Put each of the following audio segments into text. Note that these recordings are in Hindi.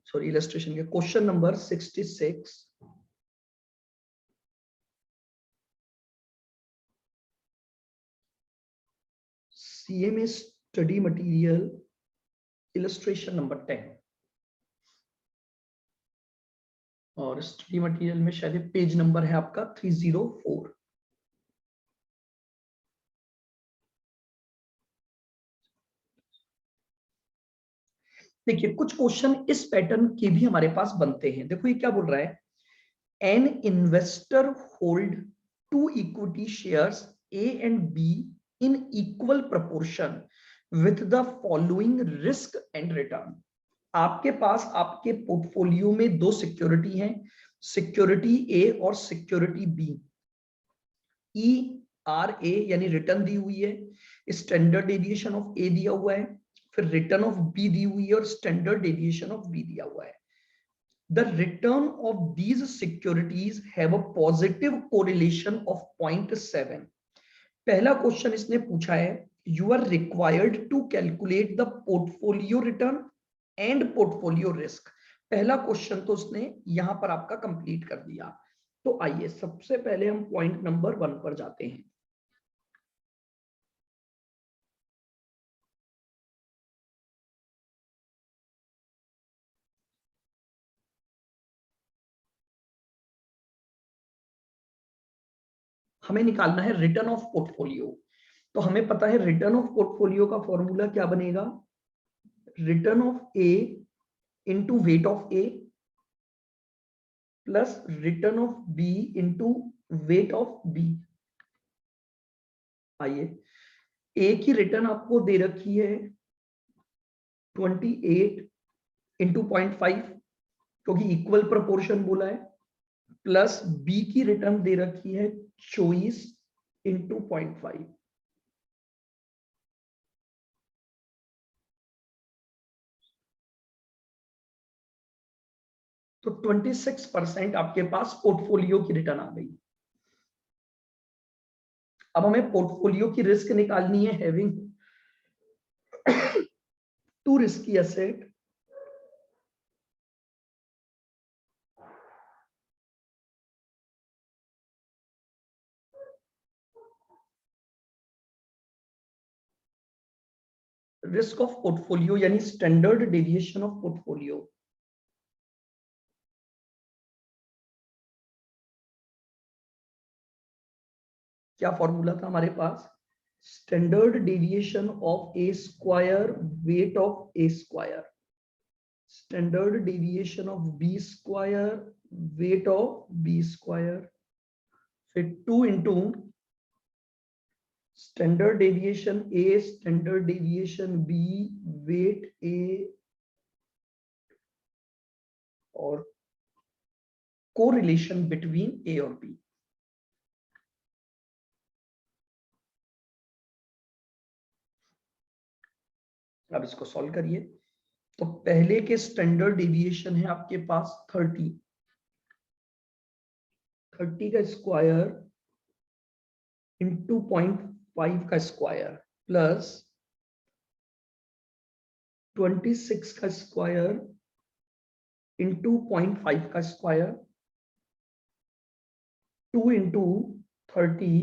सॉरी इलस्ट्रेशन के question number 66 CMA study material illustration number 10 और स्टडी मटेरियल में शायद पेज नंबर है आपका 304। देखिए कुछ क्वेश्चन इस पैटर्न के भी हमारे पास बनते हैं। देखो ये क्या बोल रहा है, an investor hold two equity shares A and B in equal proportion with the following risk and return. आपके पास आपके पोर्टफोलियो में दो सिक्योरिटी हैं, सिक्योरिटी ए और security B. E R A यानी रिटर्न दी हुई है, स्टैंडर्ड डेविएशन ऑफ ए दिया हुआ है, फिर रिटर्न ऑफ बी दी हुई है और स्टैंडर्ड डेविएशन ऑफ बी दिया हुआ है। The return of these securities have a positive correlation of 0.7. पहला क्वेश्चन इसने पूछा है, you are required to calculate the portfolio return and portfolio risk। पहला क्वेश्चन तो उसने यहां पर आपका कंप्लीट कर दिया। तो आइए सबसे पहले हम पॉइंट नंबर 1 पर जाते हैं। हमें निकालना है रिटर्न ऑफ पोर्टफोलियो। तो हमें पता है रिटर्न ऑफ पोर्टफोलियो का फॉर्मूला क्या बनेगा, return of A into weight of A plus return of B into weight of B. आइए ए की रिटर्न आपको दे रखी है 28 इंटू 0.5 क्योंकि इक्वल प्रोपोर्शन बोला है, प्लस बी की रिटर्न दे रखी है 24 इंटू 0.5। तो 26% आपके पास पोर्टफोलियो की रिटर्न आ गई। अब हमें पोर्टफोलियो की रिस्क निकालनी है, having two risky asset risk of portfolio यानी स्टैंडर्ड डेविएशन ऑफ पोर्टफोलियो। क्या फॉर्मूला था हमारे पास, standard deviation of A square weight of A square, standard deviation of B square weight of B square, फिर 2 into standard deviation A standard deviation B weight A और कोरिलेशन बिटवीन ए और बी। अब इसको सॉल्व करिए। तो पहले के स्टैंडर्ड डेविएशन है आपके पास 30 का स्क्वायर इंटू 0.5 का स्क्वायर प्लस 26 का स्क्वायर इंटू 0.5 का स्क्वायर 2 इंटू 30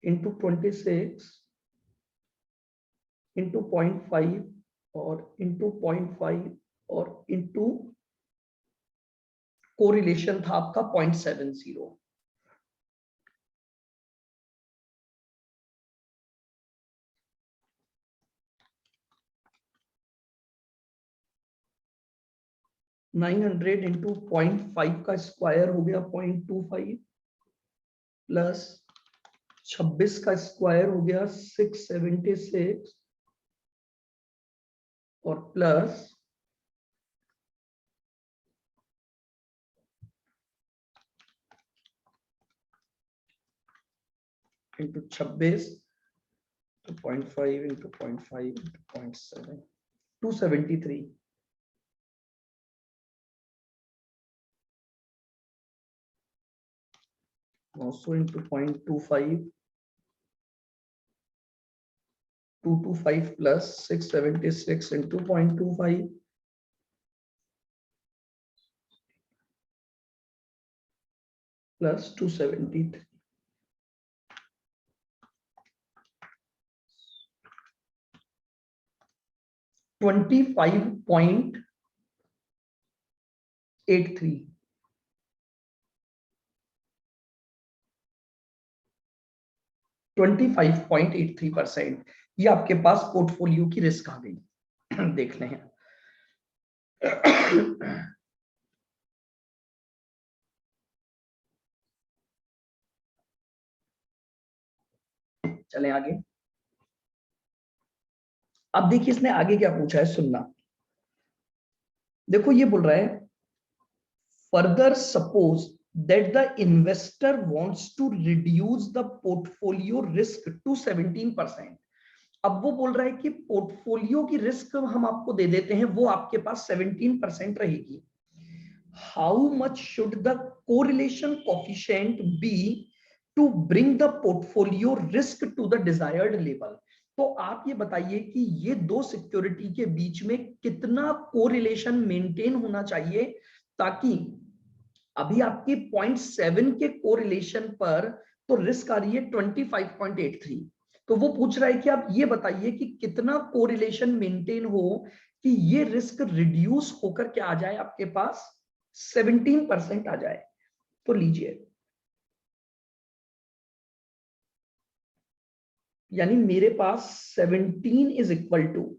इंटू 26 इंटू 0.5 और इंटू 0.5 और इंटू कोरिलेशन था आपका 0.70। नाइन 900 इंटू 0.5 का स्क्वायर हो गया 0.25 प्लस 26 का स्क्वायर हो गया 676 और प्लस इंटू 26 तो 0.5 into 0.5 into 0.7 273 900 into 0.25 225 plus 676 into 0.25 plus 273, 25.83, 25.83% ये आपके पास पोर्टफोलियो की रिस्क आ गई। देख लें चलें आगे। अब देखिए इसने आगे क्या पूछा है, सुनना। देखो ये बोल रहा है further suppose that the investor wants to reduce the portfolio risk to 17%। अब वो बोल रहा है कि पोर्टफोलियो की रिस्क हम आपको दे देते हैं, वो आपके पास 17% रहेगी। How much should the correlation coefficient be to bring the portfolio risk to the desired level. तो आप ये बताइए कि ये दो सिक्योरिटी के बीच में कितना कोरिलेशन मेंटेन होना चाहिए ताकि अभी आपकी 0.7 के कोरिलेशन पर तो रिस्क आ रही है 25.83। तो वो पूछ रहा है कि आप ये बताइए कि कितना कोरिलेशन मेंटेन हो कि ये रिस्क रिड्यूस होकर क्या आ जाए, आपके पास 17% आ जाए। तो लीजिए, यानी मेरे पास 17 इज इक्वल टू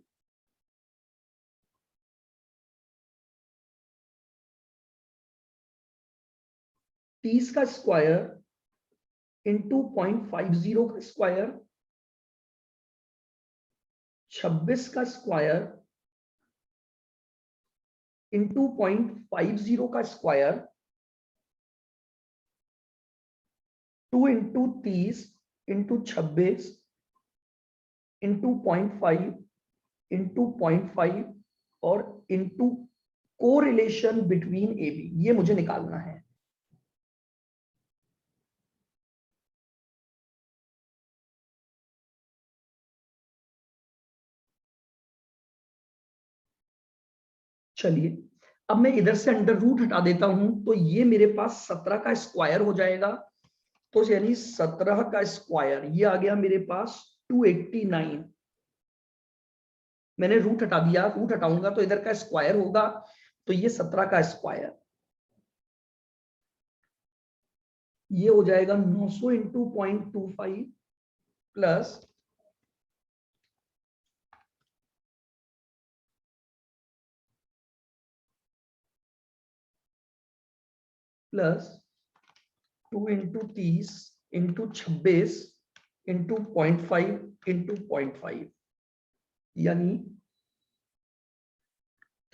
30 का स्क्वायर इंटू 0.50 का स्क्वायर, 26 का स्क्वायर इंटू 0.50 का square, 2 into 30 into 26 into 0.5 into 0.5 और into correlation between A B, ये मुझे निकालना है। चलिए अब मैं इधर से अंडर रूट हटा देता हूं, तो ये मेरे पास 17 का स्क्वायर हो जाएगा। तो यानी 17 का स्क्वायर ये आ गया मेरे पास 289। मैंने रूट हटा दिया, रूट हटाऊंगा तो इधर का स्क्वायर होगा, तो ये 17 का स्क्वायर ये हो जाएगा 900 into 0.25 plus 2 into 30 into 26 into 0.5 into 0.5, यानी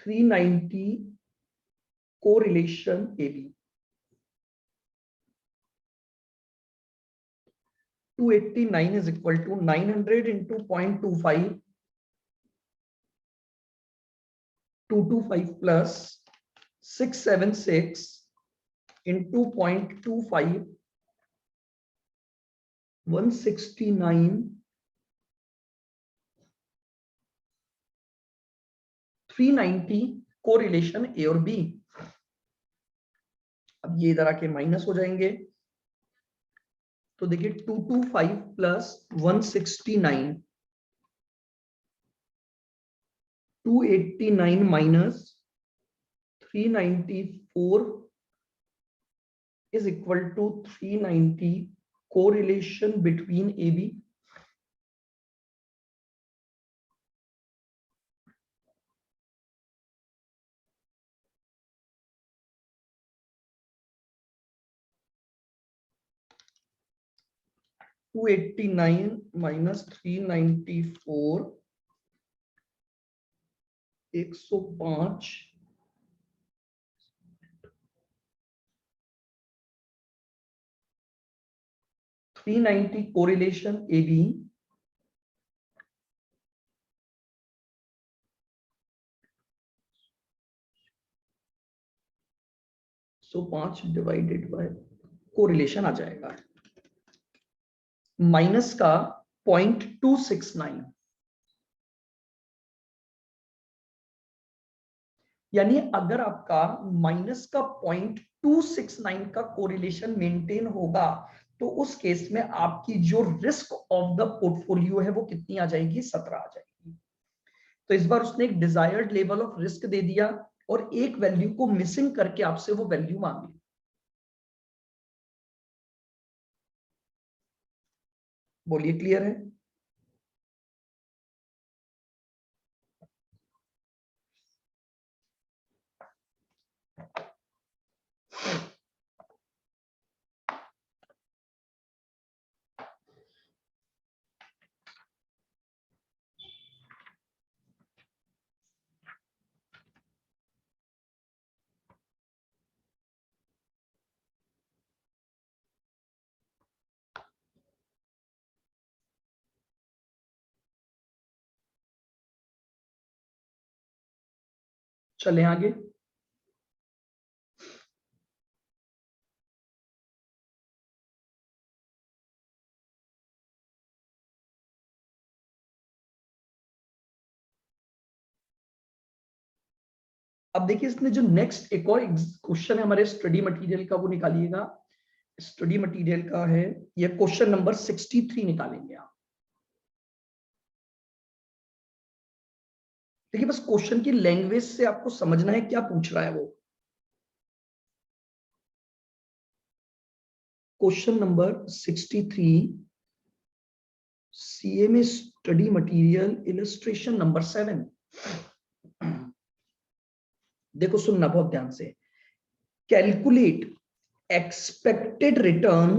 390 correlation A B. 289 is equal to 900 into 0.25, 225 plus 676 into 0.25, 169, 390 correlation ए और बी। अब ये इधर आके माइनस हो जाएंगे, तो देखिए 225 plus 169, 289 minus 394 is equal to 390 correlation between AB। Two 289 minus 394 105 390 correlation A B 105 divided by correlation आ जाएगा माइनस का 0.269, यानी अगर आपका माइनस का 0.269 का कोरिलेशन मेंटेन होगा तो उस केस में आपकी जो रिस्क ऑफ द पोर्टफोलियो है वो कितनी आ जाएगी, 17 आ जाएगी। तो इस बार उसने एक desired level of risk they दिया और एक वैल्यू को मिसिंग करके आपसे वो वैल्यू मांगी। बोलिए, क्लियर है? चलें आगे। अब देखिए इसने जो नेक्स्ट एक और क्वेश्चन है हमारे स्टडी मटेरियल का, वो निकालिएगा। स्टडी मटेरियल का है ये क्वेश्चन नंबर 63 निकालेंगे आप। देखिए बस क्वेश्चन की लैंग्वेज से आपको समझना है क्या पूछ रहा है वो। Question number 63 CMA study material illustration number 7। देखो सुनना बहुत ध्यान से। Calculate expected return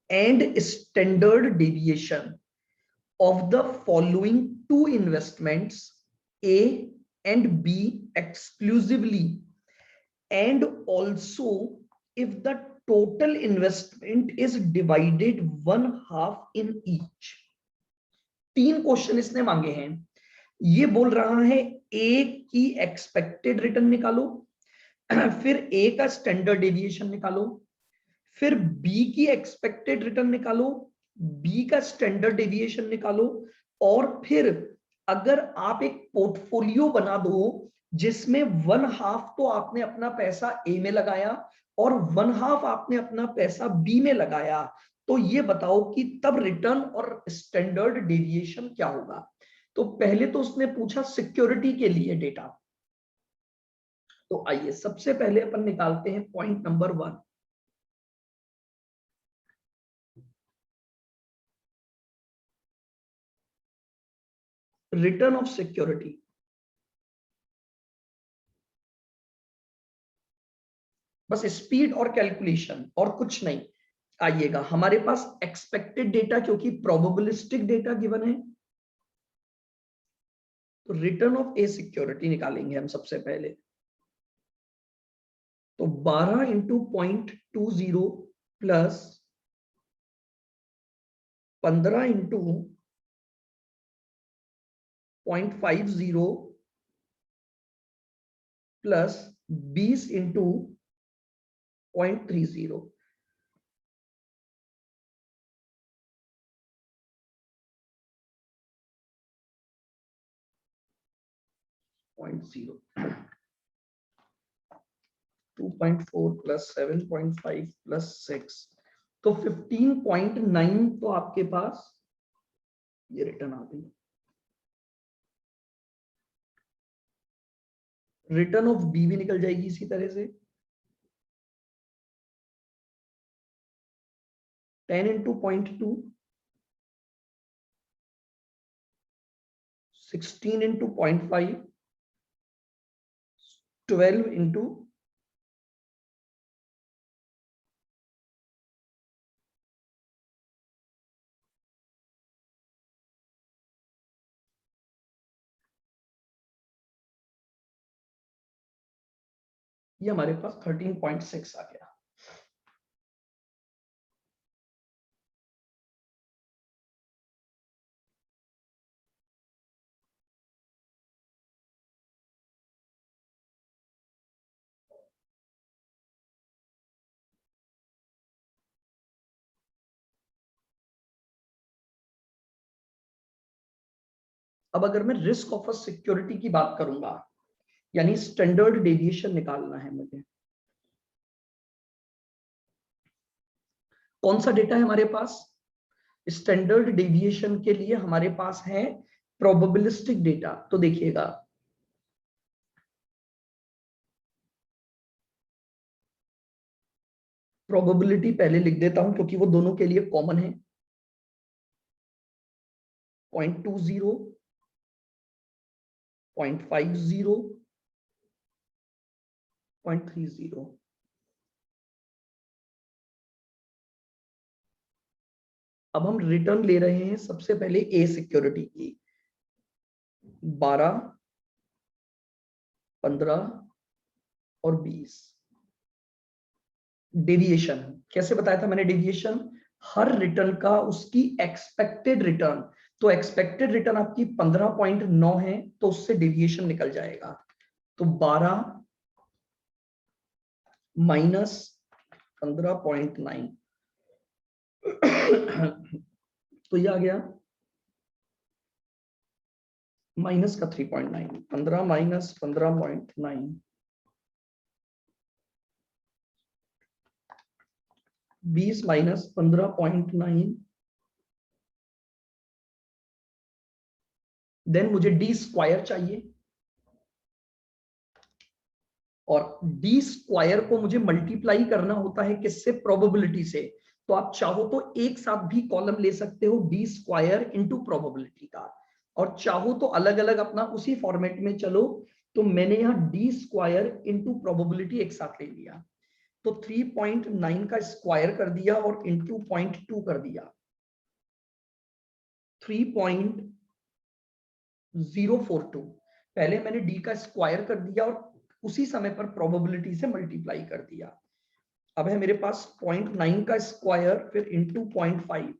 and standard deviation of the following two investments A and B exclusively, and also if the total investment is divided 1/2 in each। तीन क्वेश्चन इसने मांगे हैं। ये बोल रहा है ए की एक्सपेक्टेड रिटर्न निकालो, फिर ए का स्टैंडर्ड डेविएशन निकालो, फिर बी की एक्सपेक्टेड रिटर्न निकालो, बी का स्टैंडर्ड डेविएशन निकालो, और फिर अगर आप एक पोर्टफोलियो बना दो जिसमें 1/2 तो आपने अपना पैसा ए में लगाया और 1/2 आपने अपना पैसा बी में लगाया, तो ये बताओ कि तब रिटर्न और स्टैंडर्ड डेविएशन क्या होगा। तो पहले तो उसने पूछा सिक्योरिटी के लिए डेटा। तो आइए सबसे पहले अपन निकालते हैं point number 1, return of security. बस स्पीड और कैलकुलेशन और कुछ नहीं। आइएगा हमारे पास एक्सपेक्टेड डेटा, क्योंकि प्रोबेबिलिस्टिक डेटा गिवन है, तो रिटर्न ऑफ ए सिक्योरिटी निकालेंगे हम सबसे पहले। तो 12 into 0.20 plus 15 into 0.50 plus 20 into 0.30। 2.4 plus 7.5 plus 6, तो 15.9 तो आपके पास ये रिटर्न आ गई। रिटर्न ऑफ बी भी निकल जाएगी इसी तरह से। 10 इंटू 0.2, 16 इंटू 0.5, 12 इंटू ये हमारे पास 13.6 आ गया। अब अगर मैं रिस्क ऑफ अ सिक्योरिटी की बात करूंगा, यानी स्टैंडर्ड डेविएशन निकालना है मुझे, कौन सा डेटा है हमारे पास? स्टैंडर्ड डेविएशन के लिए हमारे पास है प्रोबेबिलिस्टिक डेटा। तो देखिएगा, प्रोबेबिलिटी पहले लिख देता हूं क्योंकि वो दोनों के लिए कॉमन है। 0.20, 0.50, 0.30। अब हम रिटर्न ले रहे हैं सबसे पहले ए सिक्योरिटी की, 12, 15 और 20। डेविएशन कैसे बताया था मैंने? डेविएशन हर रिटर्न का उसकी एक्सपेक्टेड रिटर्न, तो एक्सपेक्टेड रिटर्न आपकी 15.9 है, तो उससे डेविएशन निकल जाएगा। तो 12 माइनस 15.9 तो ये आ गया माइनस का 3.9। 15 माइनस 15.9, 20 माइनस 15.9, देन मुझे डी स्क्वायर चाहिए, और डी स्क्वायर को मुझे मल्टीप्लाई करना होता है किससे? प्रोबेबिलिटी से। तो आप चाहो तो एक साथ भी कॉलम ले सकते हो डी स्क्वायर इंटू प्रोबेबिलिटी का, और चाहो तो अलग अलग अपना उसी फॉर्मेट में चलो। तो मैंने यहां डी स्क्वायर इंटू प्रोबेबिलिटी एक साथ ले लिया, तो 3.9 का स्क्वायर कर दिया और इंटू 0.2 कर दिया, 3.042। पहले मैंने डी का स्क्वायर कर दिया और उसी समय पर प्रोबेबिलिटी से मल्टीप्लाई कर दिया। अब है मेरे पास 0.9 का स्क्वायर फिर इंटू 0.5,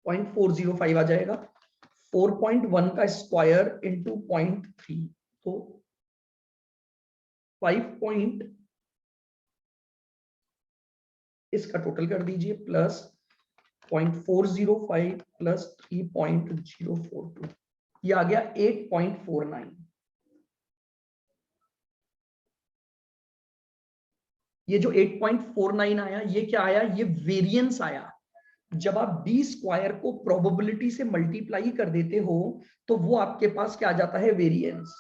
0.405 आ जाएगा। 4.1 का स्क्वायर इंटू 0.3, तो 5 इसका टोटल कर दीजिए, प्लस 0.405 प्लस 3.042, ये आ गया 8.49। ये जो 8.49 आया, ये क्या आया? ये वेरिएंस आया। जब आप डी स्क्वायर को प्रोबेबिलिटी से मल्टीप्लाई कर देते हो तो वो आपके पास क्या आ जाता है? वेरिएंस।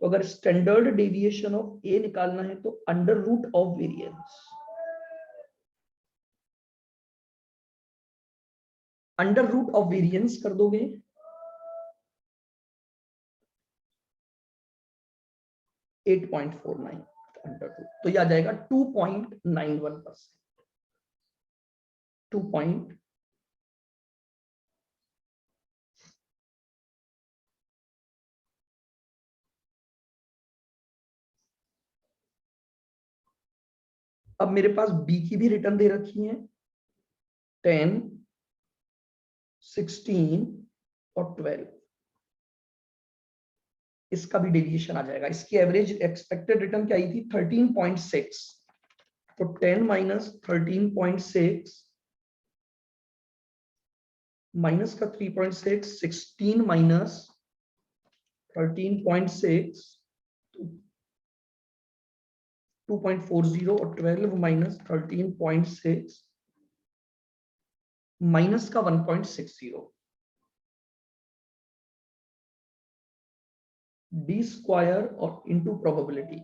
तो अगर स्टैंडर्ड डेविएशन ऑफ ए निकालना है तो under root of variance, under root of variance कर दोगे, एट 8.49 अंडर रूट, तो ये आ जाएगा 2.91%। 2. अब मेरे पास बी की भी रिटर्न दे रखी है, 10, 16 और 12। इसका भी डेविएशन आ जाएगा। इसकी एवरेज एक्सपेक्टेड रिटर्न क्या आई थी? 13.6। तो 10 माइनस 13.6 माइनस का 3.6, 16 माइनस 13.6, 2.40, और 12 माइनस 13.6 माइनस का 1.60। डी स्क्वायर और इंटू प्रोबेबिलिटी,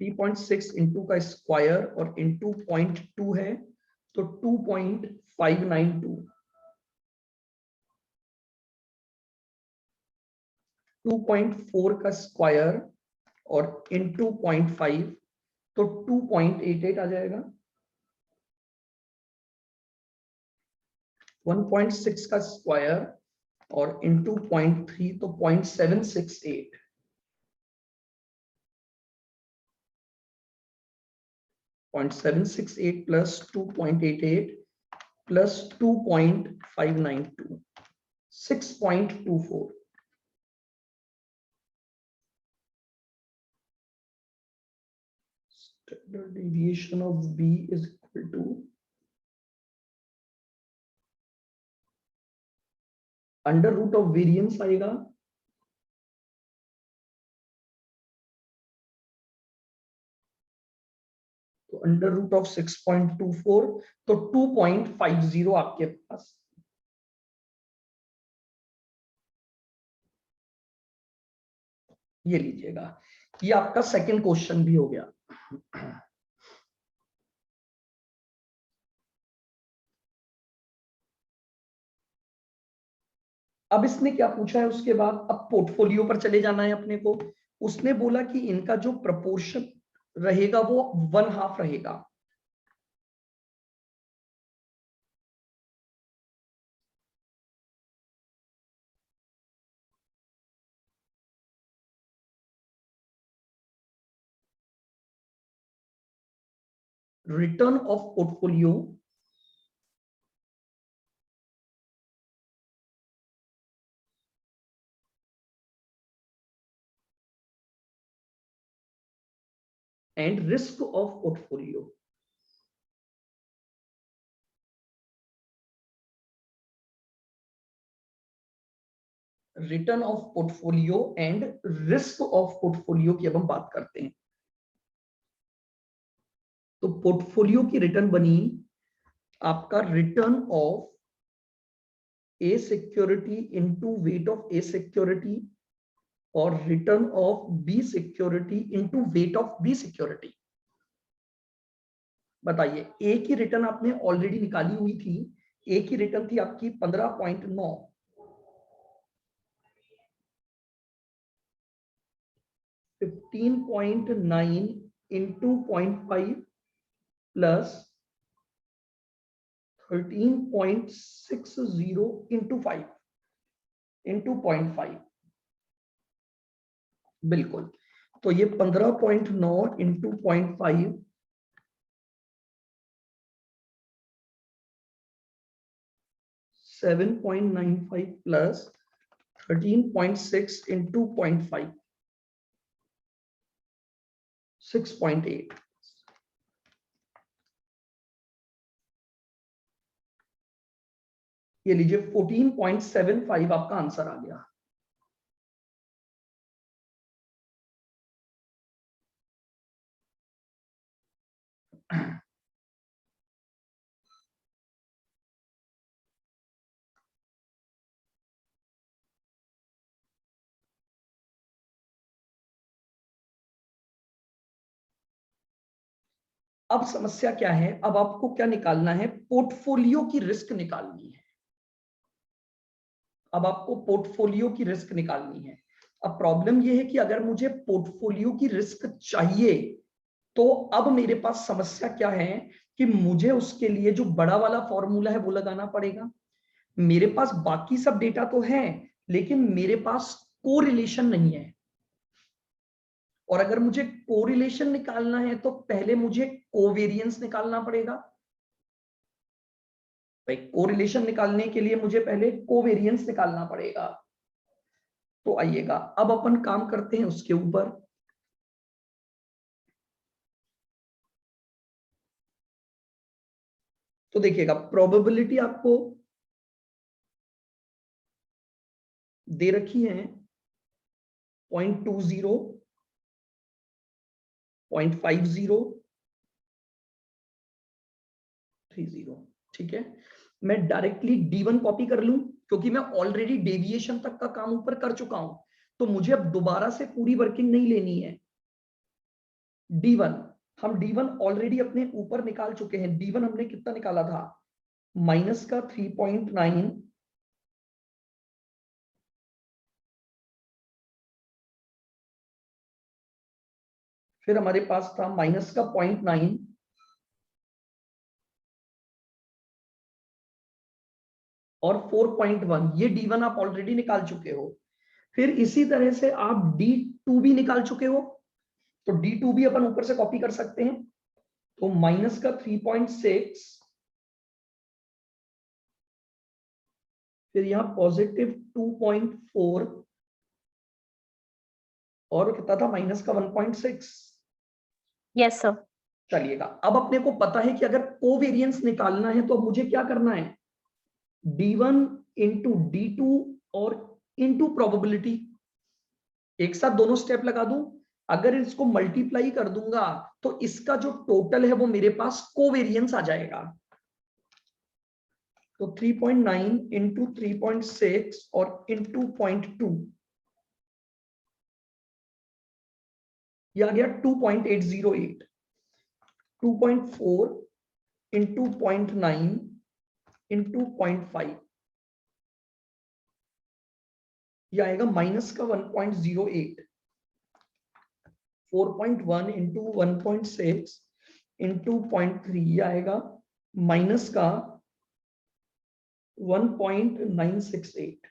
3.6 इंटू का स्क्वायर और इंटू 0.2 है, तो 2.592। 2.4 का स्क्वायर और इंटू 0.5, तो 2.88 आ जाएगा। 1.6 का स्क्वायर और इंटू 0.3, तो 0.768। 0.768 plus 2.88 plus 2.592, 6.24। Standard deviation of B is equal to under root of variance आएगा, तो तो अंडर रूट ऑफ 6.24, तो 2.50 आपके पास। ये लीजिएगा, ये आपका सेकंड क्वेश्चन भी हो गया। अब इसने क्या पूछा है उसके बाद, अब पोर्टफोलियो पर चले जाना है अपने को। उसने बोला कि इनका जो प्रपोर्शन रहेगा वो 1/2 रहेगा। Return of portfolio and risk of portfolio. Return of portfolio and risk of portfolio की अब हम बात करते हैं। तो पोर्टफोलियो की रिटर्न बनी आपका return of A security into weight of A security और return of B security into weight of B security. बताइए, ए की रिटर्न आपने ऑलरेडी निकाली हुई थी। ए की रिटर्न थी आपकी 15.9, 15.9 इंटू 0.5 प्लस 13.60 इंटू 5 इंटू 0.5। बिल्कुल, तो ये 15.9 इंटू 0.5 7.95 प्लस 13.6 इंटू 0.5 6.8। ये लीजिए 14.75 आपका आंसर आ गया। अब समस्या क्या है, अब आपको क्या निकालना है, पोर्टफोलियो की रिस्क निकालनी है। अब आपको पोर्टफोलियो की रिस्क निकालनी है। अब प्रॉब्लम यह है कि अगर मुझे पोर्टफोलियो की रिस्क चाहिए तो अब मेरे पास समस्या क्या है कि मुझे उसके लिए जो बड़ा वाला फॉर्मूला है वो लगाना पड़ेगा। मेरे पास बाकी सब डेटा तो है लेकिन मेरे पास कोरिलेशन नहीं है, और अगर मुझे कोरिलेशन निकालना है तो पहले मुझे कोवेरियंस निकालना पड़ेगा। भाई, कोरिलेशन निकालने के लिए मुझे पहले कोवेरियंस निकालना पड़ेगा। तो आइएगा अब अपन काम करते हैं उसके ऊपर। तो देखिएगा, प्रोबेबिलिटी आपको दे रखी है 0.20, 0.50, 30। ठीक है, मैं डायरेक्टली D1 कॉपी कर लूं क्योंकि मैं ऑलरेडी डेविएशन तक का काम ऊपर कर चुका हूं, तो मुझे अब दोबारा से पूरी वर्किंग नहीं लेनी है। D1, हम D1 ऑलरेडी अपने ऊपर निकाल चुके हैं। D1 हमने कितना निकाला था, माइनस का 3.9, फिर हमारे पास था माइनस का 0.9 और 4.1। ये D1 आप ऑलरेडी निकाल चुके हो। फिर इसी तरह से आप D2 भी निकाल चुके हो, तो D2 भी अपन ऊपर से कॉपी कर सकते हैं। तो माइनस का 3.6, फिर यहां पॉजिटिव 2.4 और कितना था, माइनस का 1.6। Yes sir. चलिएगा, अब अपने को पता है कि अगर कोवेरियंस निकालना है तो अब मुझे क्या करना है, D1 इंटू D2 और इंटू प्रोबेबिलिटी। एक साथ दोनों स्टेप लगा दूं, अगर इसको मल्टीप्लाई कर दूंगा तो इसका जो टोटल है वो मेरे पास कोवेरियंस आ जाएगा। तो 3.9 इंटू 3.6 और इंटू 0.2, ये आ गया 2.808। 2.4 इंटू 0.9 इंटू 0.5, ये आएगा माइनस का 1.08। 4.1 इंटू 1.6 इंटू 0.3, ये आएगा माइनस का 1.968।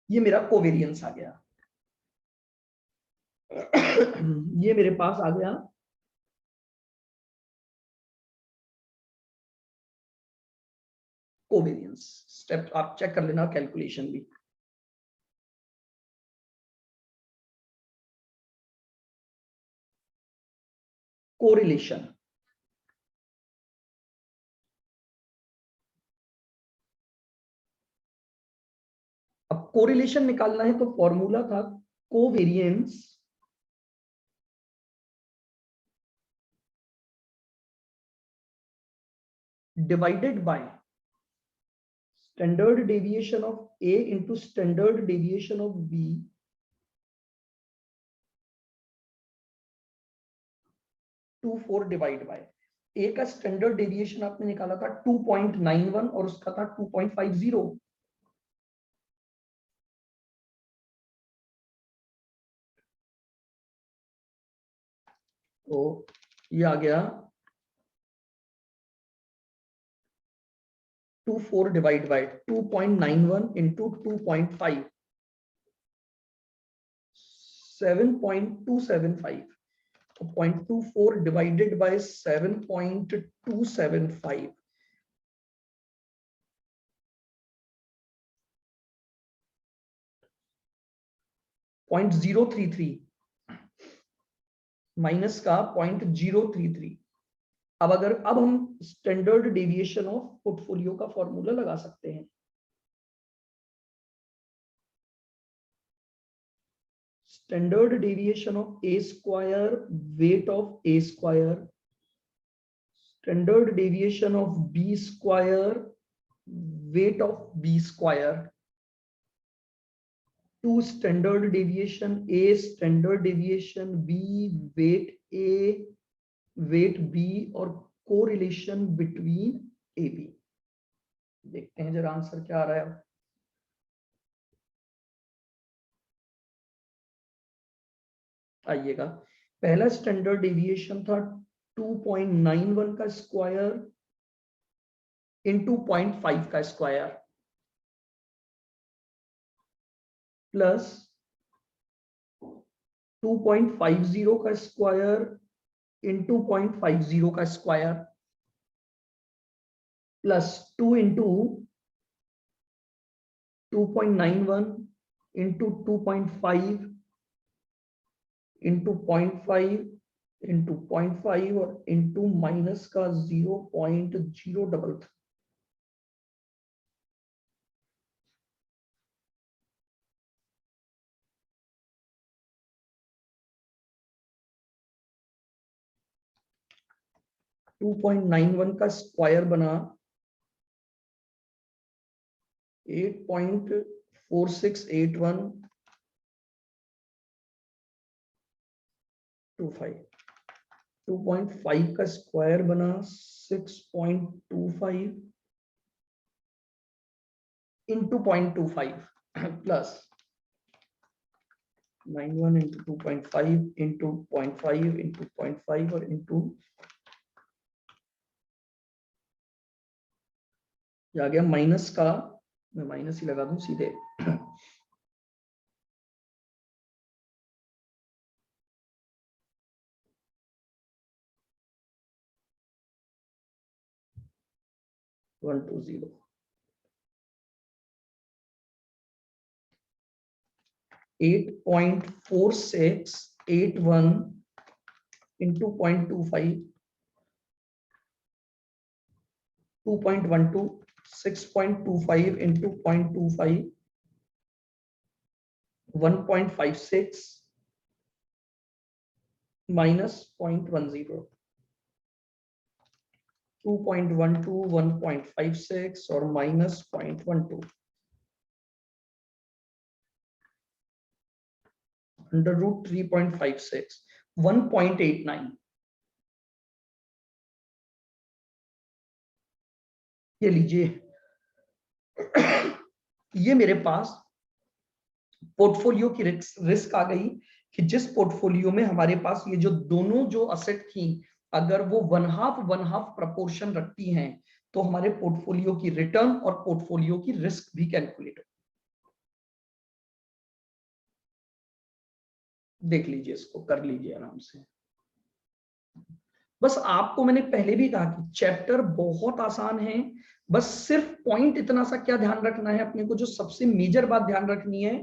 ये मेरा कोवेरियंस आ गया। ये मेरे पास आ गया कोवेरियंस। स्टेप आप चेक कर लेना, कैलकुलेशन भी। कोरिलेशन, अब कोरिलेशन निकालना है तो फॉर्मूला था covariance divided by standard deviation of A into standard deviation of B to 4 divide by A का स्टैंडर्ड डेविएशन आपने निकाला था 2.91 और उसका था 2.50। तो ये आ गया 2.4 divide by 2.91 into 2.5, 7.275। 0.24 divided by 7.275, 0.033 minus का 0.033। अब हम स्टैंडर्ड डेविएशन ऑफ पोर्टफोलियो का फॉर्मूला लगा सकते हैं। Standard deviation of A square, weight of A square, standard deviation of B square, weight of B square, two standard deviation A, standard deviation B, weight A, weight B और कोरिलेशन बिटवीन ए बी। देखते हैं जरा आंसर क्या आ रहा है। आइएगा, पहला स्टैंडर्ड डेविएशन था 2.91 का स्क्वायर इंटू 0.5 का स्क्वायर प्लस 2.50 का स्क्वायर इंटू 0.50 का square plus 2 into 2.91 into 2.5 into 0.5 into 0.5 और इंटू माइनस का 0.033। टू 2.91 का स्क्वायर बना 8.468125। 2.5 का स्क्वायर बना 6.25 into 0.25 plus 91 into 2.5 into 0.5 into 0.5 और इंटू आ गया माइनस का, मैं माइनस ही लगा दूं सीधे, 120 8.4681 into 0.25, 2.12, 6.25 into 0.25, 1.56 minus 0.10, 2.12, 1.56 और minus 0.12 under root 3.56, 1.89। ये लीजिए, ये मेरे पास पोर्टफोलियो की रिस्क आ गई कि जिस पोर्टफोलियो में हमारे पास ये जो दोनों जो असेट थी, अगर वो वन हाफ प्रपोर्शन रखती हैं, तो हमारे पोर्टफोलियो की रिटर्न और पोर्टफोलियो की रिस्क भी कैलकुलेट हो। देख लीजिए, इसको कर लीजिए आराम से। बस आपको मैंने पहले भी कहा कि चैप्टर बहुत आसान है, बस सिर्फ पॉइंट इतना सा क्या ध्यान रखना है अपने को, जो सबसे मेजर बात ध्यान रखनी है,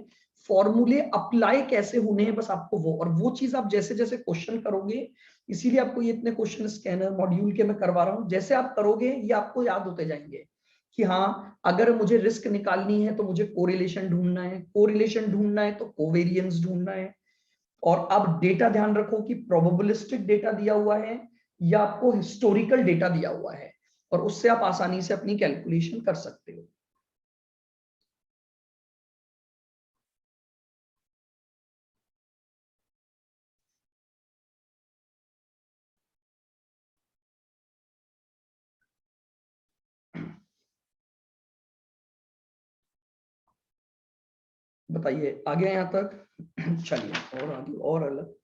फॉर्मूले अप्लाई कैसे होने हैं, बस आपको वो, और वो चीज आप जैसे जैसे क्वेश्चन करोगे, इसीलिए आपको ये इतने क्वेश्चन स्कैनर मॉड्यूल के मैं करवा रहा हूं, जैसे आप करोगे ये आपको याद होते जाएंगे कि हाँ, अगर मुझे रिस्क निकालनी है तो मुझे कोरिलेशन ढूंढना है, कोरिलेशन ढूंढना है तो कोवेरियंस ढूंढना है। और अब डेटा ध्यान रखो कि प्रोबेबिलिस्टिक डेटा दिया हुआ है या आपको हिस्टोरिकल डेटा दिया हुआ है, और उससे आप आसानी से अपनी कैलकुलेशन कर सकते हो। बताइए आगे यहां तक चलिए और आगे और अलग।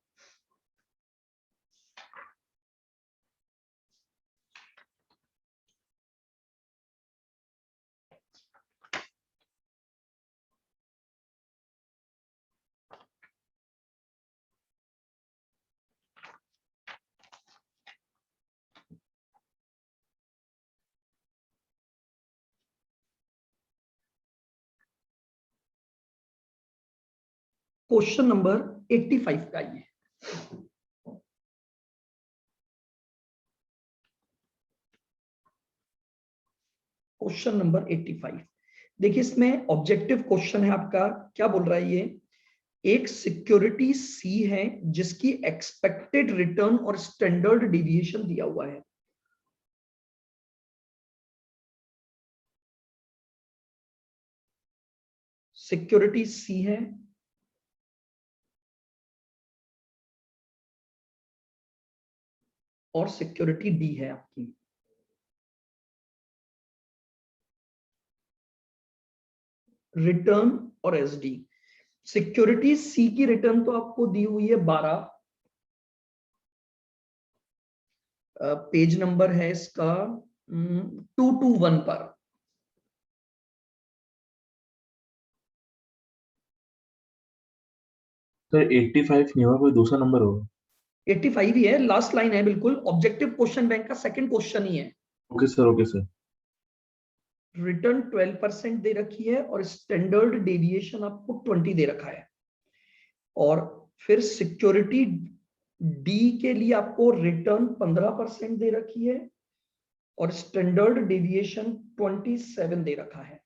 क्वेश्चन नंबर 85 का आइए। क्वेश्चन नंबर 85, देखिए इसमें ऑब्जेक्टिव क्वेश्चन है आपका। क्या बोल रहा है ये, एक सिक्योरिटी सी है जिसकी एक्सपेक्टेड रिटर्न और स्टैंडर्ड डेविएशन दिया हुआ है। सिक्योरिटी सी है और सिक्योरिटी डी है आपकी। रिटर्न और एसडी, सिक्योरिटी सी की रिटर्न तो आपको दी हुई है 12, पेज नंबर है इसका 221 पर। सर 85 नहीं होगा, कोई दूसरा नंबर होगा। 85 ही है, लास्ट लाइन है बिल्कुल, ऑब्जेक्टिव क्वेश्चन बैंक का सेकंड क्वेश्चन ही है। Okay sir, okay sir. Return 12% दे रखी है और स्टैंडर्ड डेविएशन आपको 20 दे रखा है, और फिर सिक्योरिटी डी के लिए आपको रिटर्न 15% दे रखी है और स्टैंडर्ड डेविएशन 27 दे रखा है,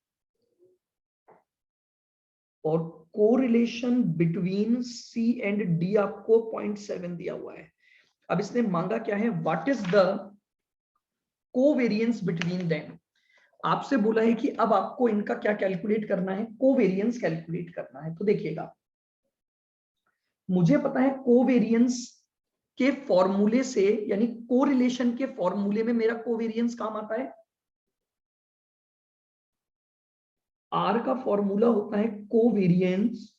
और correlation between C and D आपको 0.7 दिया हुआ है। अब इसने मांगा क्या है, what is the covariance between them. आपसे बोला है कि अब आपको इनका क्या कैलकुलेट करना है, कोवेरियंस कैलकुलेट करना है। तो देखिएगा, मुझे पता है कोवेरियंस के फॉर्मूले से, यानी कोरिलेशन के फॉर्मूले में मेरा कोवेरियंस काम आता है। आर का फॉर्मूला होता है covariance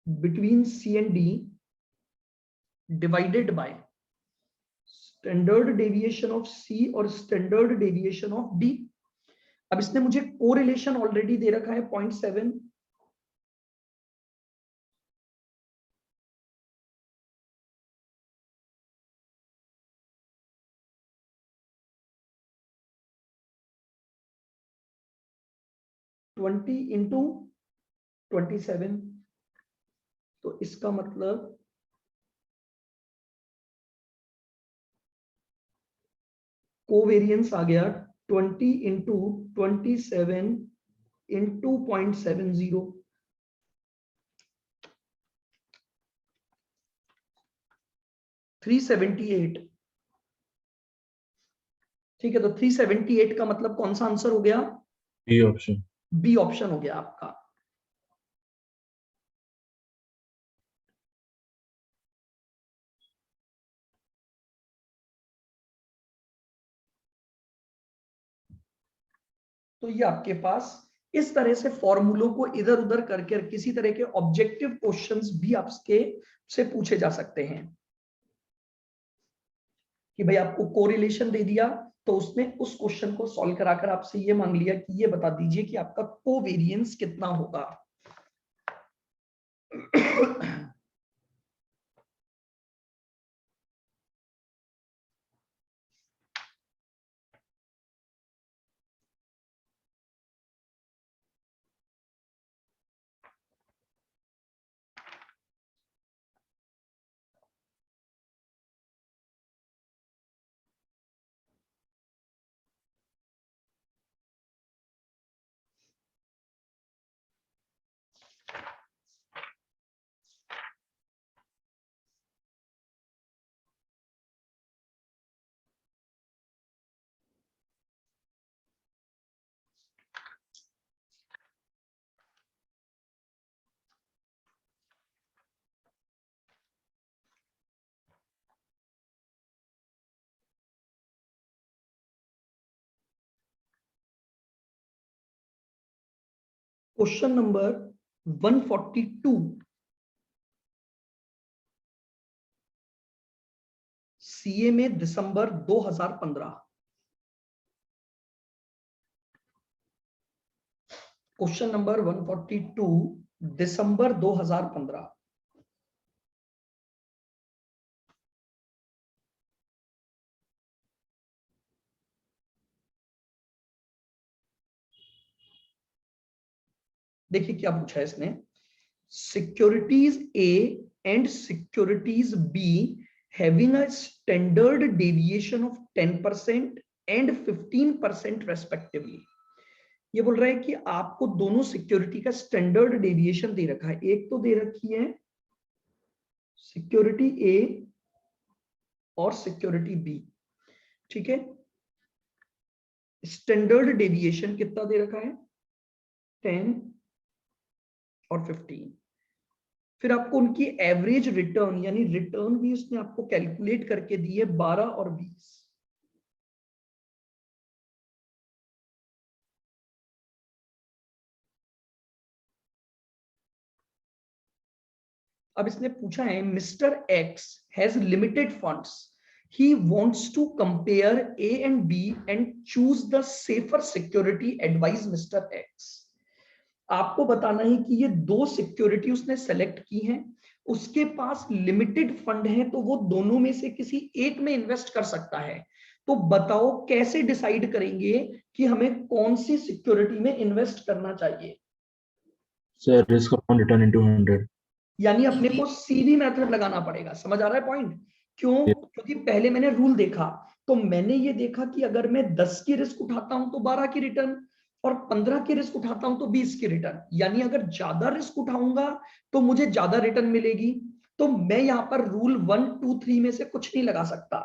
between C and D divided by standard deviation of C और स्टैंडर्ड डेविएशन ऑफ डी। अब इसने मुझे कोरिलेशन ऑलरेडी दे रखा है 0.7, ट्वेंटी इंटू 27, तो इसका मतलब कोवेरियंस आ गया 20 इंटू 27 इंटू 0.70, 378। ठीक है, तो 378 का मतलब कौन सा आंसर हो गया? B option. बी ऑप्शन हो गया आपका। तो ये आपके पास इस तरह से फॉर्मूलों को इधर उधर करके किसी तरह के ऑब्जेक्टिव क्वेश्चंस भी आपके से पूछे जा सकते हैं कि भाई आपको कोरिलेशन दे दिया, तो उसने उस क्वेश्चन को सॉल्व कराकर आपसे ये मांग लिया कि ये बता दीजिए कि आपका कोवेरियंस कितना होगा। क्वेश्चन नंबर 142, सीए में दिसंबर 2015। क्वेश्चन नंबर 142 दिसंबर 2015। देखिए क्या पूछा है इसने, securities A and securities be having a standard deviation of 10% and 15% respectively. ये बोल रहा है कि आपको दोनों सिक्योरिटी का स्टैंडर्ड डेविएशन दे रखा है। एक तो दे रखी है सिक्योरिटी ए और सिक्योरिटी बी, ठीक है। स्टैंडर्ड डेविएशन कितना दे रखा है? 10 और 15। फिर आपको उनकी एवरेज रिटर्न यानी रिटर्न भी उसने आपको कैलकुलेट करके दी है 12 और 20। अब इसने पूछा है mister x has limited funds, he wants to compare A and B and choose the safer security, advise Mr. X। आपको बताना है कि ये दो सिक्योरिटी उसने सेलेक्ट की हैं, उसके पास लिमिटेड फंड है, तो वो दोनों में से किसी एक में इन्वेस्ट कर सकता है। तो बताओ कैसे डिसाइड करेंगे कि हमें कौन सी सिक्योरिटी में इन्वेस्ट करना चाहिए? Sir risk upon return into 100। यानी अपने को सीवी मेथड लगाना पड़ेगा। समझ आ रहा है पॉइंट? क्यों? क्योंकि पहले मैंने रूल देखा, तो मैंने ये देखा कि अगर मैं 10 की रिस्क उठाता हूं तो 12 की रिटर्न, और 15 की रिस्क उठाता हूं तो 20 की रिटर्न। यानी अगर ज्यादा रिस्क उठाऊंगा तो मुझे ज्यादा रिटर्न मिलेगी। तो मैं यहां पर रूल 1 2 3 में से कुछ नहीं लगा सकता।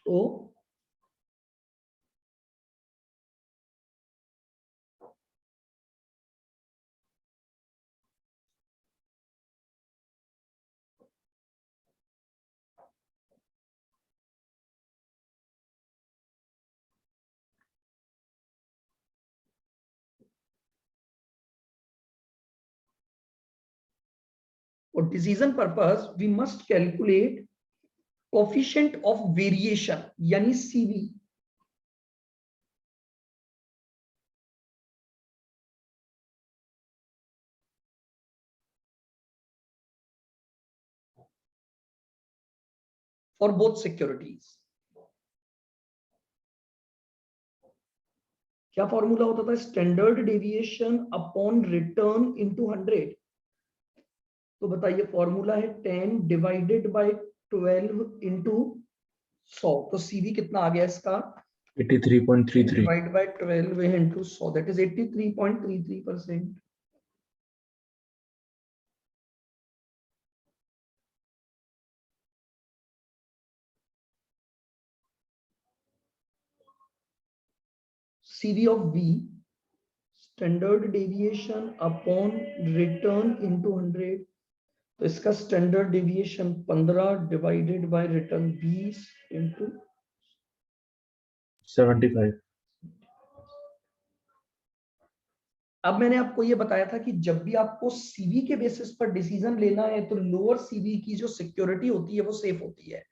तो for decision purpose we must calculate coefficient of variation यानी सीवी। for both securities। क्या फॉर्मूला होता था? Standard deviation upon return into 100। तो बताइए फॉर्मूला है 10 डिवाइडेड बाय 12 इनटू 100। तो सीवी कितना आ गया इसका? 83.33. Divide by 12 into 100, that is 83.33%। CV of V, standard deviation upon return into 100। तो इसका standard deviation 15 divided by return 20 into 75. अब मैंने आपको ये बताया था कि जब भी आपको सीवी के बेसिस पर डिसीजन लेना है तो लोअर सीवी की जो सिक्योरिटी होती है वो सेफ होती है।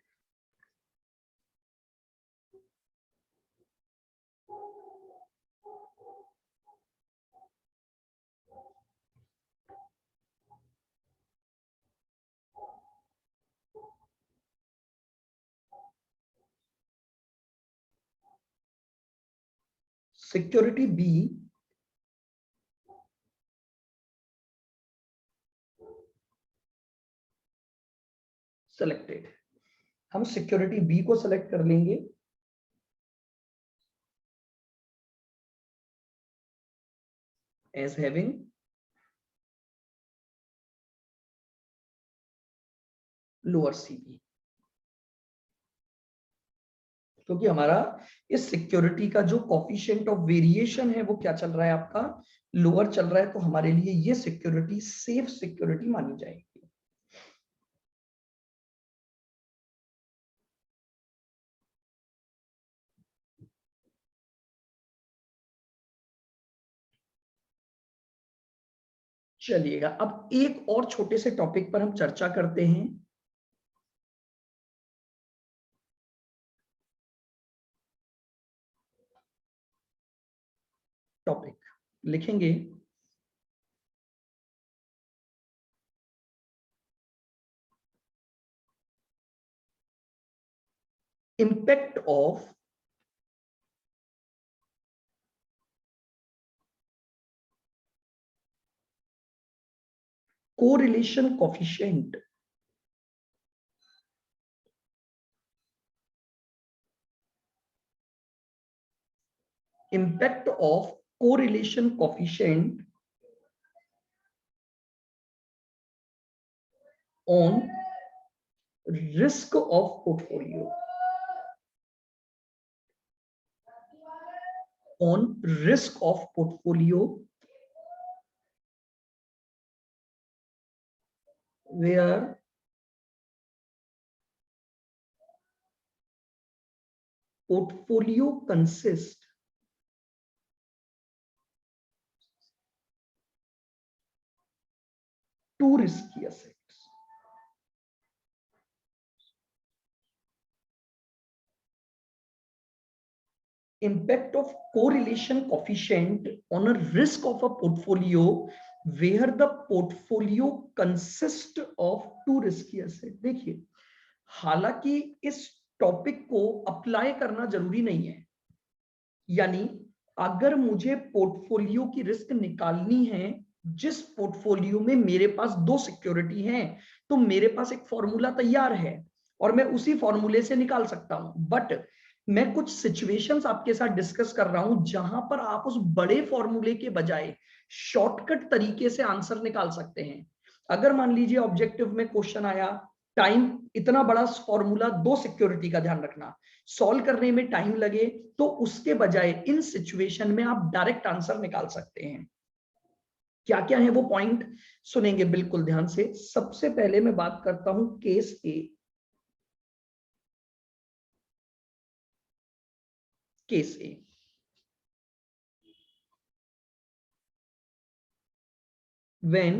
Security be selected. हम सिक्योरिटी बी को सेलेक्ट कर लेंगे एज हैविंग लोअर सीवी, क्योंकि हमारा इस सिक्योरिटी का जो कॉफिशिएंट ऑफ वेरिएशन है वो क्या चल रहा है? आपका लोअर चल रहा है। तो हमारे लिए ये सिक्योरिटी सेफ सिक्योरिटी मानी जाएगी। चलिएगा, अब एक और छोटे से टॉपिक पर हम चर्चा करते हैं। टॉपिक लिखेंगे impact of correlation coefficient impact of correlation coefficient on risk of portfolio, on risk of portfolio where portfolio consists two risky assets. Impact of correlation coefficient on a risk of a portfolio where the portfolio consists of two risky assets. देखिए, हालांकि इस टॉपिक को अप्लाई करना जरूरी नहीं है, यानी अगर मुझे पोर्टफोलियो की रिस्क निकालनी है जिस पोर्टफोलियो में मेरे पास दो सिक्योरिटी हैं, तो मेरे पास एक फॉर्मूला तैयार है और मैं उसी फॉर्मूले से निकाल सकता हूं। बट मैं कुछ सिचुएशंस आपके साथ डिस्कस कर रहा हूं जहां पर आप उस बड़े फॉर्मूले के बजाय शॉर्टकट तरीके से आंसर निकाल सकते हैं। अगर मान लीजिए ऑब्जेक्टिव में क्वेश्चन आया, टाइम इतना बड़ा फॉर्मूला, दो सिक्योरिटी का ध्यान रखना, सॉल्व करने में टाइम लगे, तो उसके बजाय इन सिचुएशन में आप डायरेक्ट आंसर निकाल सकते हैं। क्या क्या है वो पॉइंट सुनेंगे बिल्कुल ध्यान से। सबसे पहले मैं बात करता हूं case A. Case A, when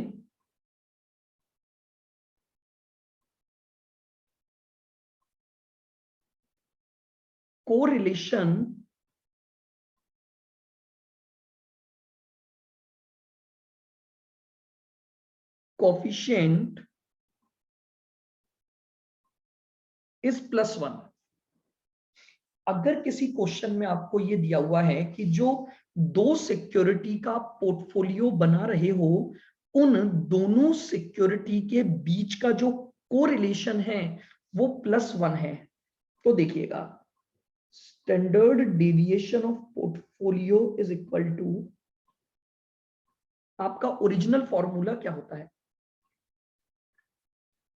correlation coefficient is +1। अगर किसी क्वेश्चन में आपको ये दिया हुआ है कि जो दो सिक्योरिटी का पोर्टफोलियो बना रहे हो, उन दोनों सिक्योरिटी के बीच का जो कोरिलेशन है वो +1 है। तो देखिएगा, standard deviation of portfolio is equal to, आपका ओरिजिनल फॉर्मूला क्या होता है?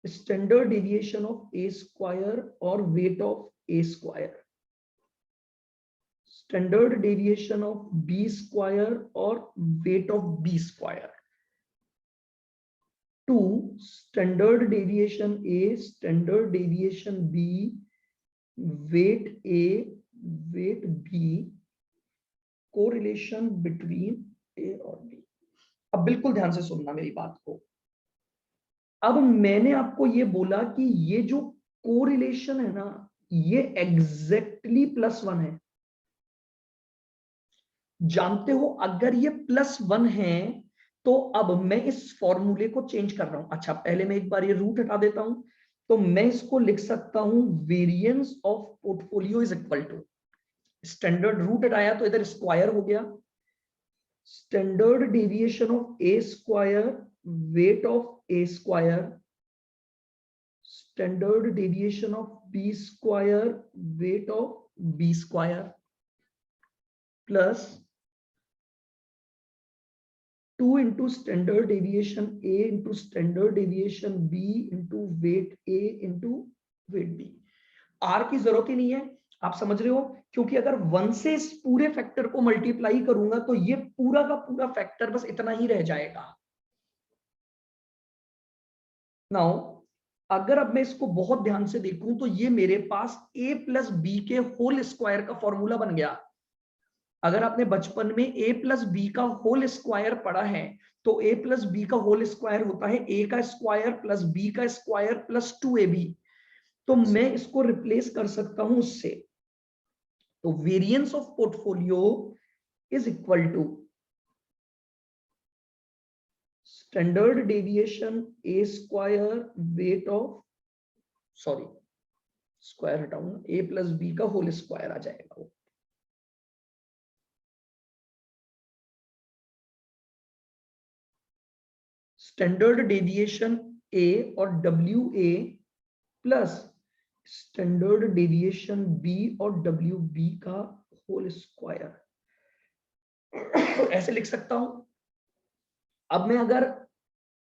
Standard deviation of A square और weight of A square, standard deviation of B square और weight of B square, two standard deviation A, standard deviation B, weight A, weight B, correlation between A और बी। अब बिल्कुल ध्यान से सुनना मेरी बात को। अब मैंने आपको ये बोला कि ये जो कोरिलेशन है ना, ये एग्जैक्टली +1 है। जानते हो, अगर ये +1 है तो अब मैं इस फॉर्मूले को चेंज कर रहा हूं। अच्छा, पहले मैं एक बार ये रूट हटा देता हूं, तो मैं इसको लिख सकता हूं variance of portfolio is equal to, standard root हटाया तो इधर स्क्वायर हो गया, standard deviation of A square, weight of A square, standard deviation of B square, weight of B square, plus 2 into standard deviation A into standard deviation B into weight A into weight B। R की जरूरत ही नहीं है, आप समझ रहे हो, क्योंकि अगर 1 से इस पूरे फैक्टर को मल्टीप्लाई करूंगा तो ये पूरा का पूरा फैक्टर बस इतना ही रह जाएगा। नाउ अगर अब मैं इसको बहुत ध्यान से देखूं तो ये मेरे पास A प्लस बी के होल स्क्वायर का फॉर्मूला बन गया। अगर आपने बचपन में a प्लस बी का होल स्क्वायर पढ़ा है तो a प्लस बी का होल स्क्वायर होता है a का स्क्वायर प्लस b का स्क्वायर प्लस 2ab। तो मैं इसको रिप्लेस कर सकता हूं उससे। तो variance of portfolio is equal to standard deviation a square, weight of, sorry square हटाऊंगा, a प्लस बी का होल स्क्वायर आ जाएगा वो। स्टैंडर्ड डेविएशन a और WA plus standard deviation B और WB का होल स्क्वायर, ऐसे लिख सकता हूं। अब मैं अगर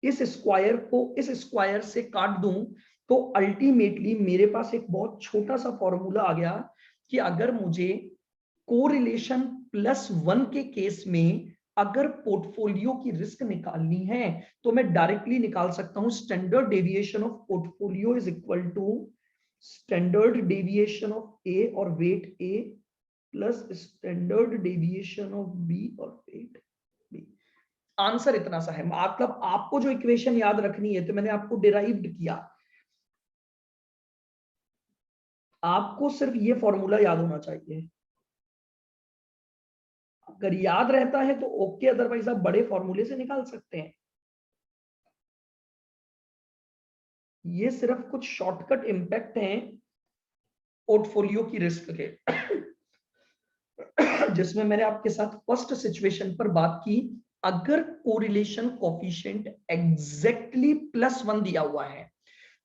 इस स्क्वायर को इस स्क्वायर से काट दूं तो अल्टीमेटली मेरे पास एक बहुत छोटा सा फॉर्मूला आ गया कि अगर मुझे कोरिलेशन +1 के केस में अगर पोर्टफोलियो की रिस्क निकालनी है तो मैं डायरेक्टली निकाल सकता हूं standard deviation of portfolio is equal to standard deviation of A और weight A plus standard deviation of B और वेट बी। आंसर इतना सा है, मतलब आपको जो इक्वेशन याद रखनी है तो मैंने आपको डिराइव्ड किया, आपको सिर्फ ये फॉर्मूला याद होना चाहिए। अगर याद रहता है तो ओके, अदरवाइज आप बड़े फॉर्मूले से निकाल सकते हैं। ये सिर्फ कुछ शॉर्टकट इंपैक्ट हैं पोर्टफोलियो की रिस्क के जिसमें मैंने आपके साथ फर्स्ट सिचुएशन पर बात की, अगर कोरिलेशन कोफिशिएंट एग्जैक्टली +1 दिया हुआ है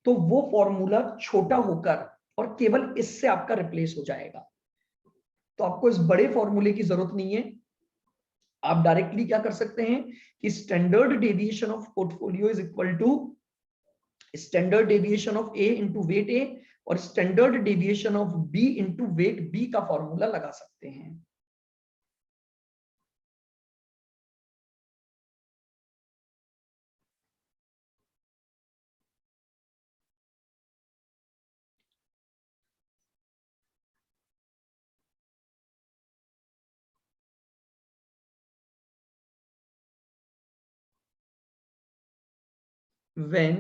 तो वो फॉर्मूला छोटा होकर और केवल इससे आपका रिप्लेस हो जाएगा। तो आपको इस बड़े फॉर्मूले की जरूरत नहीं है, आप डायरेक्टली क्या कर सकते हैं कि standard deviation of portfolio is equal to standard deviation of A into weight A और standard deviation of B into weight B का फॉर्मूला लगा सकते हैं। when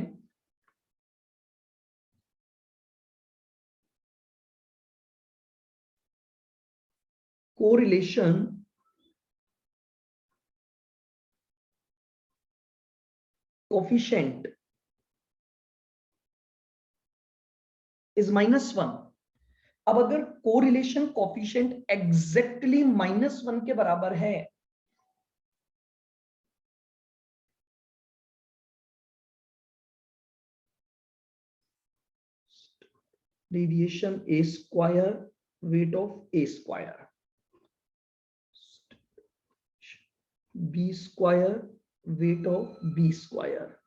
correlation coefficient is -1, अब अगर कोरिलेशन कोफिशिएंट एग्जैक्टली -1 के बराबर है, deviation a square weight of a square, b square weight of b square,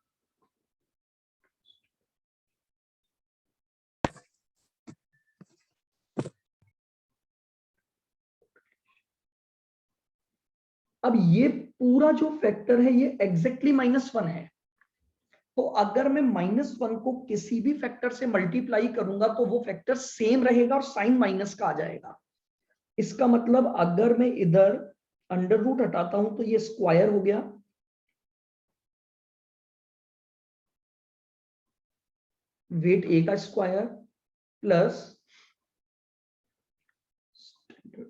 अब ये पूरा जो फैक्टर है ये एग्जैक्टली -1 है, तो अगर मैं -1 को किसी भी फैक्टर से मल्टीप्लाई करूंगा तो वो फैक्टर सेम रहेगा और साइन माइनस का आ जाएगा। इसका मतलब अगर मैं इधर अंडर रूट हटाता हूं तो ये स्क्वायर हो गया, वेट ए का square plus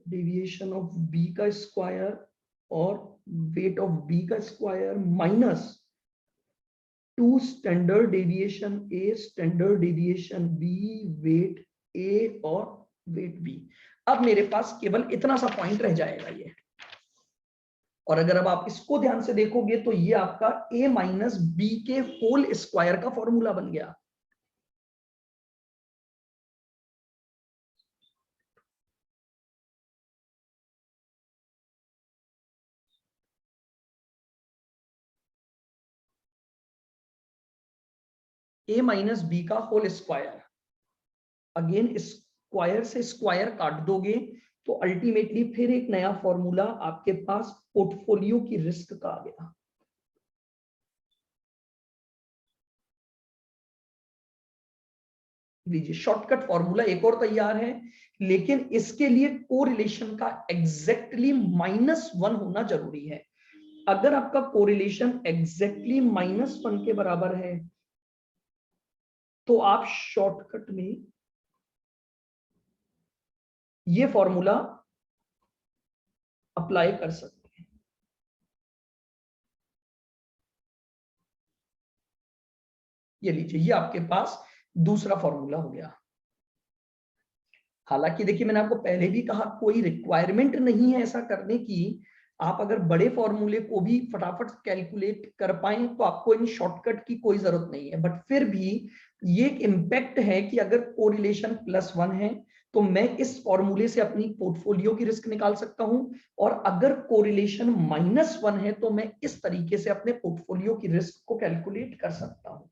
deviation of B का स्क्वायर और वेट ऑफ बी का square minus 2 standard deviation A, standard deviation B, weight A और वेट बी। अब मेरे पास केवल इतना सा पॉइंट रह जाएगा ये, और अगर अब आप इसको ध्यान से देखोगे तो ये आपका a माइनस बी के होल स्क्वायर का फॉर्मूला बन गया। a माइनस बी का होल स्क्वायर, अगेन स्क्वायर से स्क्वायर काट दोगे तो अल्टीमेटली फिर एक नया फॉर्मूला आपके पास पोर्टफोलियो की रिस्क का आ गया। लीजिए शॉर्टकट फॉर्मूला एक और तैयार है, लेकिन इसके लिए कोरिलेशन का एग्जैक्टली -1 होना जरूरी है। अगर आपका कोरिलेशन एग्जैक्टली -1 के बराबर है तो आप शॉर्टकट में ये फॉर्मूला अप्लाई कर सकते हैं। ये लीजिए, ये आपके पास दूसरा फॉर्मूला हो गया। हालांकि देखिए मैंने आपको पहले भी कहा कोई रिक्वायरमेंट नहीं है ऐसा करने की, आप अगर बड़े फॉर्मूले को भी फटाफट कैलकुलेट कर पाए तो आपको इन शॉर्टकट की कोई जरूरत नहीं है, बट फिर भी ये एक इम्पैक्ट है कि अगर कोरिलेशन +1 है तो मैं इस फॉर्मूले से अपनी पोर्टफोलियो की रिस्क निकाल सकता हूं, और अगर कोरिलेशन -1 है तो मैं इस तरीके से अपने पोर्टफोलियो की रिस्क को कैलकुलेट कर सकता हूं।